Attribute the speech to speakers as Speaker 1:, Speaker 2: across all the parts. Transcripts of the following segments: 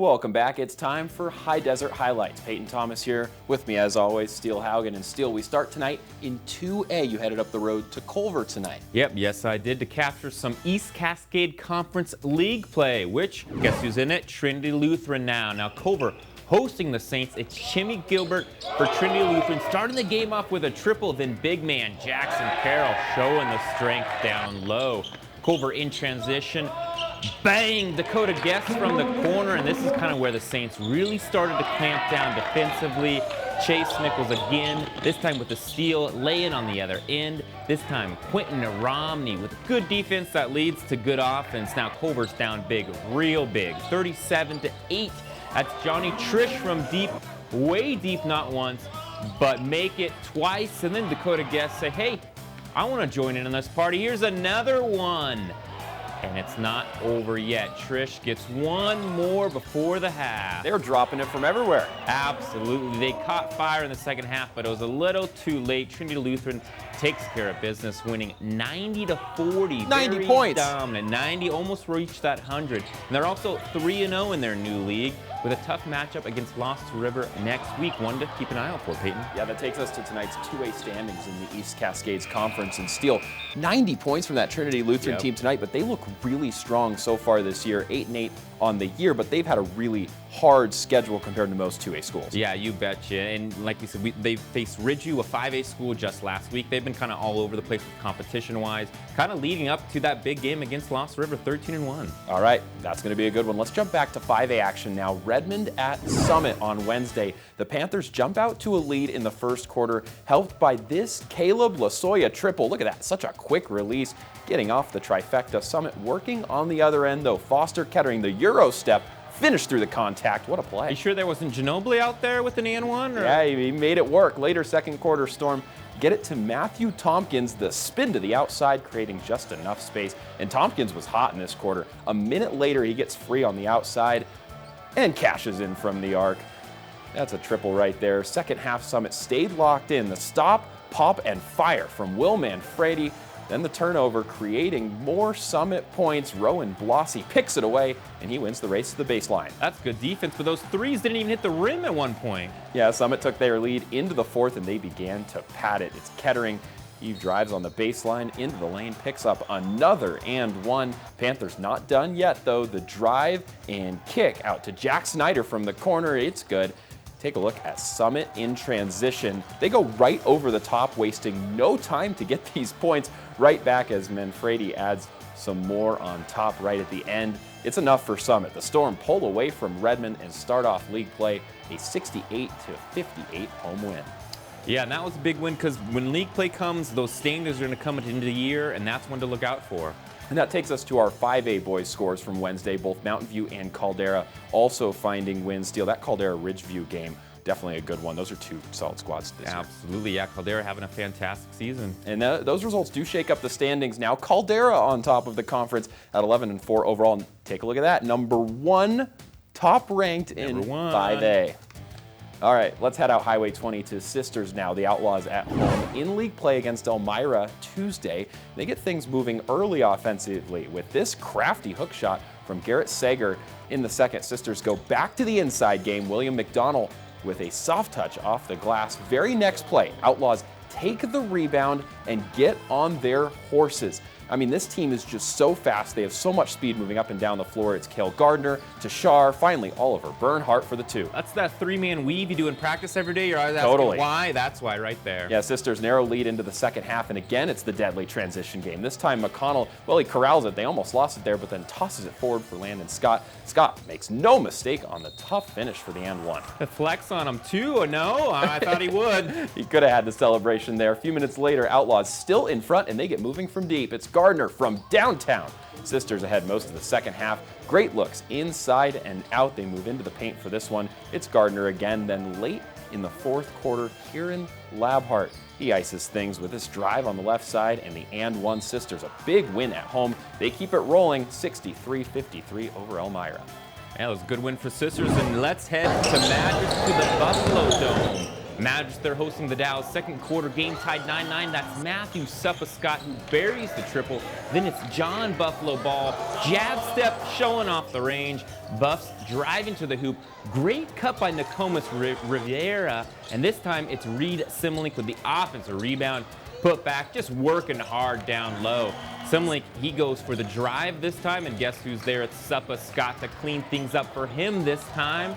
Speaker 1: Welcome back. It's time for High Desert Highlights. Peyton Thomas here. With me, as always, Steele Haugen. And Steele, we start tonight in 2A. You headed up the road to Culver tonight.
Speaker 2: Yep, yes I did, to capture some East Cascade Conference League play, which, guess who's in it? Trinity Lutheran now. Now Culver hosting the Saints. It's Jimmy Gilbert for Trinity Lutheran, starting the game off with a triple, then big man Jackson Carroll showing the strength down low. Culver in transition. Bang! Dakota Guest from the corner, and this is kind of where the Saints really started to clamp down defensively. Chase Nichols again, this time with the steal, laying on the other end. This time, Quentin Romney with good defense that leads to good offense. Now Culver's down big, real big, 37-8. That's Johnny Trish from deep, way deep, not once, but make it twice. And then Dakota Guest say, hey, I want to join in on this party. Here's another one. And it's not over yet. Trish gets one more before the half.
Speaker 1: They're dropping it from everywhere.
Speaker 2: Absolutely. They caught fire in the second half, but it was a little too late. Trinity Lutheran takes care of business, winning 90-40.
Speaker 1: 90 points.
Speaker 2: Dominant. 90, almost reached that 100. And they're also 3-0 in their new league, with a tough matchup against Lost River next week. One to keep an eye out for, Peyton.
Speaker 1: Yeah, that takes us to tonight's 2A standings in the East Cascades Conference. And Steele, 90 points from that Trinity Lutheran team tonight, but they look really strong so far this year. 8-8 on the year, but they've had a really hard schedule compared to most 2A schools.
Speaker 2: Yeah, you betcha. And like you said, they faced Ridgeview, a 5A school, just last week. They've been kind of all over the place competition-wise, kind of leading up to that big game against Lost River, 13-1.
Speaker 1: All right, that's going to be a good one. Let's jump back to 5A action now. Redmond at Summit on Wednesday. The Panthers jump out to a lead in the first quarter, helped by this Caleb Lasoya triple. Look at that, such a quick release, getting off the trifecta. Summit working on the other end, though. Foster Kettering, the Euro step, finished through the contact. What a play.
Speaker 2: You sure there wasn't Ginobili out there with an and one? Or?
Speaker 1: Yeah, he made it work. Later second quarter, Storm get it to Matthew Tompkins, the spin to the outside, creating just enough space. And Tompkins was hot in this quarter. A minute later, he gets free on the outside and cashes in from the arc. That's a triple right there. Second half, Summit stayed locked in. The stop, pop, and fire from Will Manfredi. Then the turnover, creating more Summit points. Rowan Blossy picks it away, and he wins the race to the baseline.
Speaker 2: That's good defense, but those threes didn't even hit the rim at one point.
Speaker 1: Yeah, Summit took their lead into the fourth, and they began to pad it. It's Kettering. He drives on the baseline into the lane, picks up another and one. Panthers not done yet, though. The drive and kick out to Jack Snyder from the corner. It's good. Take a look at Summit in transition. They go right over the top, wasting no time to get these points. Right back as Manfredi adds some more on top right at the end. It's enough for Summit. The Storm pull away from Redmond and start off league play, a 68-58 home win.
Speaker 2: Yeah, and that was a big win because when league play comes, those standings are going to come at the end of the year, and that's one to look out for.
Speaker 1: And that takes us to our 5A boys scores from Wednesday. Both Mountain View and Caldera also finding wins. Steele, that Caldera Ridgeview game, definitely a good one. Those are two solid squads this year.
Speaker 2: Absolutely, yeah. Caldera having a fantastic season.
Speaker 1: And those results do shake up the standings now. Caldera on top of the conference at 11-4 overall. And take a look at that. Number one, top ranked in 5A. All right, let's head out Highway 20 to Sisters now. The Outlaws at home in league play against Elmira Tuesday. They get things moving early offensively with this crafty hook shot from Garrett Sager in the second. Sisters go back to the inside game. William McDonald with a soft touch off the glass. Very next play, Outlaws take the rebound and get on their horses. I mean, this team is just so fast. They have so much speed moving up and down the floor. It's Cale Gardner, Tashar, finally Oliver Bernhardt for the two.
Speaker 2: That's that three-man weave you do in practice every day. You're always asking
Speaker 1: Totally.
Speaker 2: why. That's why right there.
Speaker 1: Yeah, Sisters narrow lead into the second half, and again, it's the deadly transition game. This time, McConnell, well, he corrals it. They almost lost it there, but then tosses it forward for Landon Scott. Scott makes no mistake on the tough finish for the and one.
Speaker 2: The flex on him, too, or no? I thought he would.
Speaker 1: He could have had the celebration there. A few minutes later, Outlaws still in front, and they get moving from deep. It's Gardner from downtown. Sisters ahead most of the second half. Great looks inside and out. They move into the paint for this one. It's Gardner again. Then late in the fourth quarter, Kieran Labhart. He ices things with this drive on the left side and the and one. Sisters a big win at home. They keep it rolling, 63-53 over Elmira.
Speaker 2: Yeah, it was a good win for Sisters, and let's head to Madras to the Buffalo Dome. Madras, they're hosting the Dows. Second quarter, game tied 9-9. That's Matthew Suppa-Scott who buries the triple. Then it's John Buffalo Ball. Jab step showing off the range. Buffs driving to the hoop. Great cut by Nokomis Rivera. And this time it's Reed Simlink with the offensive rebound. Put back, just working hard down low. Simlink, he goes for the drive this time, and guess who's there? It's Suppa-Scott to clean things up for him this time.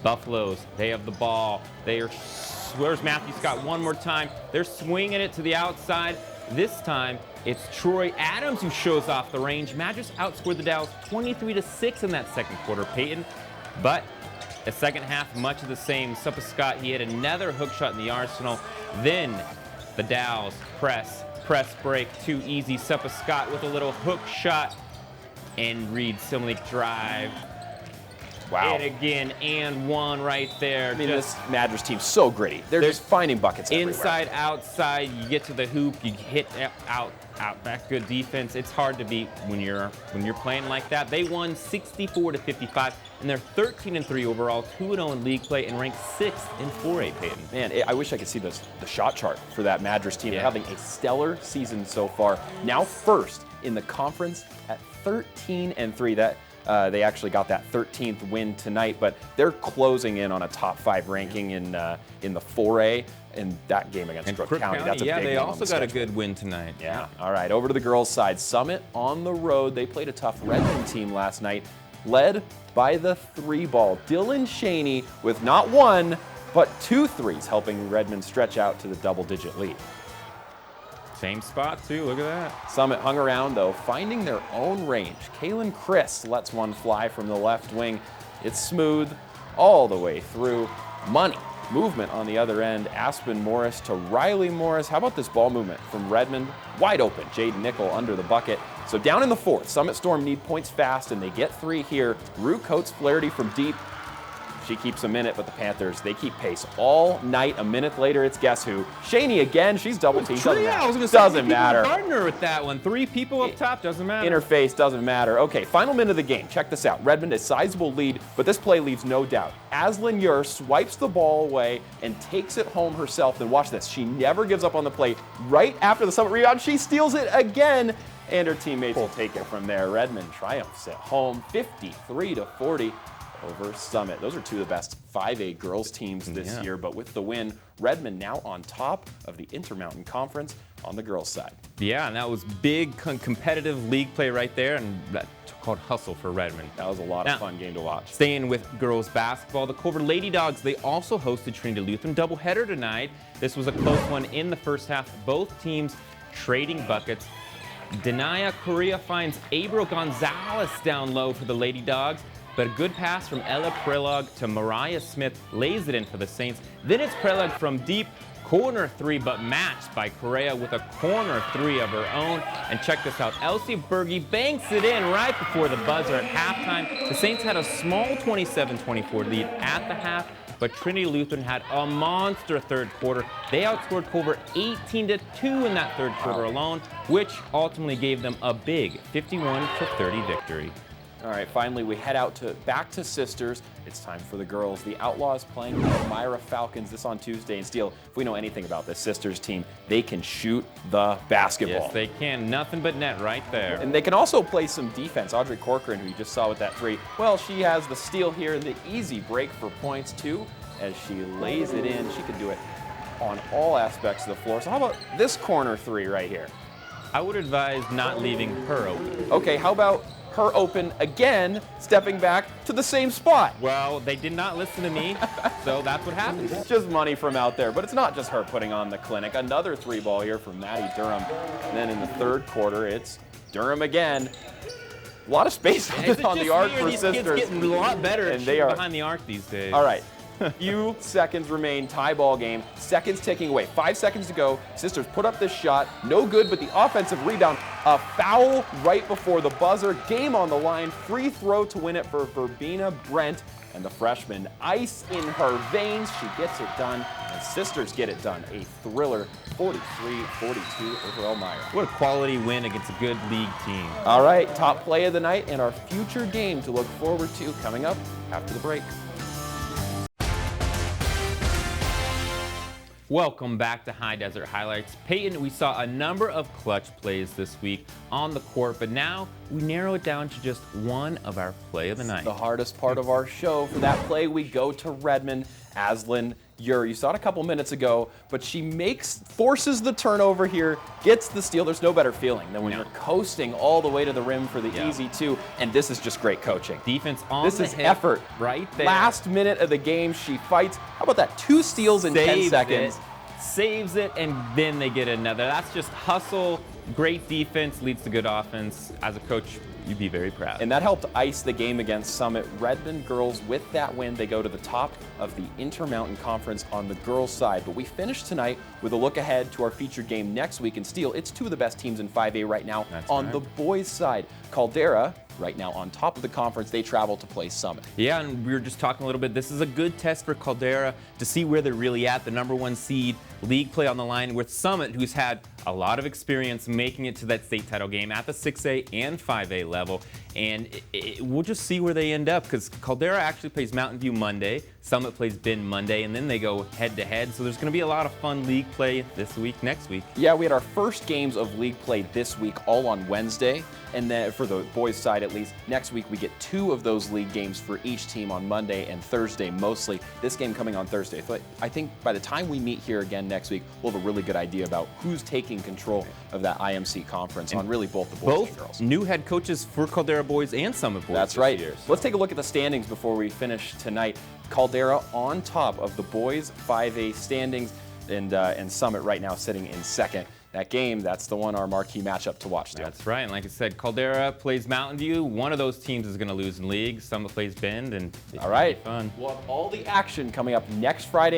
Speaker 2: Buffaloes, they have the ball. Where's Matthew Scott one more time? They're swinging it to the outside. This time, it's Troy Adams who shows off the range. Madras outscored the Dows 23-6 in that second quarter, Peyton. But the second half, much of the same. Suppa-Scott, he had another hook shot in the arsenal. Then the Dows press break, too easy. Suppa-Scott with a little hook shot, and Reed Simlink drive.
Speaker 1: Wow.
Speaker 2: And again, and one right there.
Speaker 1: I mean, this Madras team's so gritty. They're just finding buckets everywhere.
Speaker 2: Inside, outside, you get to the hoop, you hit out, back, good defense. It's hard to beat when you're playing like that. They won 64-55, and they're 13-3 overall, 2-0 in league play, and ranked 6th in 4A, Peyton.
Speaker 1: Man, I wish I could see the shot chart for that Madras team. They're having a stellar season so far. Now first in the conference at 13-3. They actually got that 13th win tonight, but they're closing in on a top 5 ranking in the 4A in that game against Crook County. That's a big
Speaker 2: they
Speaker 1: one
Speaker 2: also got a good win tonight.
Speaker 1: Yeah. All right, over to the girls' side. Summit on the road. They played a tough Redmond team last night, led by the 3-ball. Dylan Shaney with not 1, but 2 threes, helping Redmond stretch out to the double-digit lead.
Speaker 2: Same spot, too. Look at that.
Speaker 1: Summit hung around, though, finding their own range. Kaylin Chris lets one fly from the left wing. It's smooth all the way through. Money. Movement on the other end. Aspen Morris to Riley Morris. How about this ball movement from Redmond? Wide open. Jade Nickel under the bucket. So down in the 4th, Summit Storm need points fast, and they get 3 here. Rue Coates Flaherty from deep. She keeps them in it, but the Panthers, they keep pace all night. A minute later, it's guess who? Shaney again. She's double teamed. Doesn't matter.
Speaker 2: I was going to say,
Speaker 1: doesn't matter.
Speaker 2: Partner with that one. 3 people up top. Doesn't matter.
Speaker 1: Interface doesn't matter. Okay, final minute of the game. Check this out. Redmond a sizable lead, but this play leaves no doubt. Aslan Ure swipes the ball away and takes it home herself. And watch this. She never gives up on the play. Right after the Summit rebound, she steals it again, and her teammates will take it from there. Redmond triumphs at home, 53-40. Over Summit. Those are 2 of the best 5A girls teams this year, but with the win, Redmond now on top of the Intermountain Conference on the girls' side.
Speaker 2: Yeah, and that was big competitive league play right there, and that called hustle for Redmond.
Speaker 1: That was a lot of fun game to watch.
Speaker 2: Staying with girls basketball, the Culver Lady Dogs, they also hosted Trinity Lutheran doubleheader tonight. This was a close one in the first half. Both teams trading buckets. Denaya Correa finds Abro Gonzalez down low for the Lady Dogs. But a good pass from Ella Prelog to Mariah Smith lays it in for the Saints. Then it's Prelog from deep, corner 3, but matched by Correa with a corner 3 of her own. And check this out, Elsie Berge banks it in right before the buzzer at halftime. The Saints had a small 27-24 lead at the half, but Trinity Lutheran had a monster third quarter. They outscored Culver 18-2 in that third quarter alone, which ultimately gave them a big 51-30 victory.
Speaker 1: All right, finally we head out back to Sisters. It's time for the girls. The Outlaws playing the Elmira Falcons this on Tuesday. And Steele, if we know anything about this Sisters team, they can shoot the basketball.
Speaker 2: Yes, they can. Nothing but net right there.
Speaker 1: And they can also play some defense. Audrey Corcoran, who you just saw with that 3, well, she has the steal here and the easy break for points too. As she lays it in, she can do it on all aspects of the floor. So how about this corner 3 right here?
Speaker 2: I would advise not leaving her open.
Speaker 1: Okay, how about her open again, stepping back to the same spot?
Speaker 2: Well, they did not listen to me, so that's what happens.
Speaker 1: It's just money from out there, but it's not just her putting on the clinic. Another 3-ball here from Maddie Durham. And then in the third quarter, it's Durham again. A lot of space on the arc for Sisters.
Speaker 2: These kids getting a lot better at shooting behind the arc these days.
Speaker 1: All right. Few seconds remain, tie ball game. Seconds ticking away. 5 seconds to go. Sisters put up this shot. No good, but the offensive rebound. A foul right before the buzzer. Game on the line. Free throw to win it for Verbena Brent. And the freshman, ice in her veins. She gets it done. And Sisters get it done. A thriller 43-42 over Elmira.
Speaker 2: What a quality win against a good league team.
Speaker 1: All right, top play of the night and our future game to look forward to coming up after the break.
Speaker 2: Welcome back to High Desert Highlights. Peyton, we saw a number of clutch plays this week on the court, but now we narrow it down to just one of our play of the night.
Speaker 1: The hardest part of our show. For that play, we go to Redmond. Aslan Ure. You saw it a couple minutes ago, but she forces the turnover here, gets the steal. There's no better feeling than when you're coasting all the way to the rim for the easy two, and this is just great coaching.
Speaker 2: Defense on
Speaker 1: this
Speaker 2: the
Speaker 1: is
Speaker 2: hip,
Speaker 1: effort.
Speaker 2: right there.
Speaker 1: Last minute of the game, she fights. How about that? 2 steals in 10 seconds.
Speaker 2: Saves it, and then they get another. That's just hustle. Great defense leads to good offense. As a coach, you'd be very proud.
Speaker 1: And that helped ice the game against Summit. Redmond girls, with that win, they go to the top of the Intermountain Conference on the girls' side. But we finished tonight with a look ahead to our featured game next week in Steel. It's 2 of the best teams in 5A right now. On the boys' side. Caldera, right now on top of the conference, they travel to play Summit.
Speaker 2: Yeah, and we were just talking a little bit. This is a good test for Caldera to see where they're really at. The #1 seed, league play on the line with Summit, who's had a lot of experience making it to that state title game at the 6A and 5A level. And we'll just see where they end up, because Caldera actually plays Mountain View Monday, Summit plays Bend Monday, and then they go head-to-head. So there's going to be a lot of fun league play this week, next week.
Speaker 1: Yeah, we had our first games of league play this week, all on Wednesday. And then for the boys' side, at least, next week we get 2 of those league games for each team on Monday and Thursday mostly. This game coming on Thursday. So I think by the time we meet here again next week, we'll have a really good idea about who's taking control of that IMC conference on really both the boys and girls.
Speaker 2: New head coaches for Caldera boys and Summit boys.
Speaker 1: That's right. Let's take a look at the standings before we finish tonight. Caldera on top of the boys 5A standings, and Summit right now sitting in second. That game, that's the one, our marquee matchup to watch.
Speaker 2: That's right. And like I said, Caldera plays Mountain View. One of those teams is going to lose in league. Summit plays Bend, and it should be fun.
Speaker 1: We'll have all the action coming up next Friday.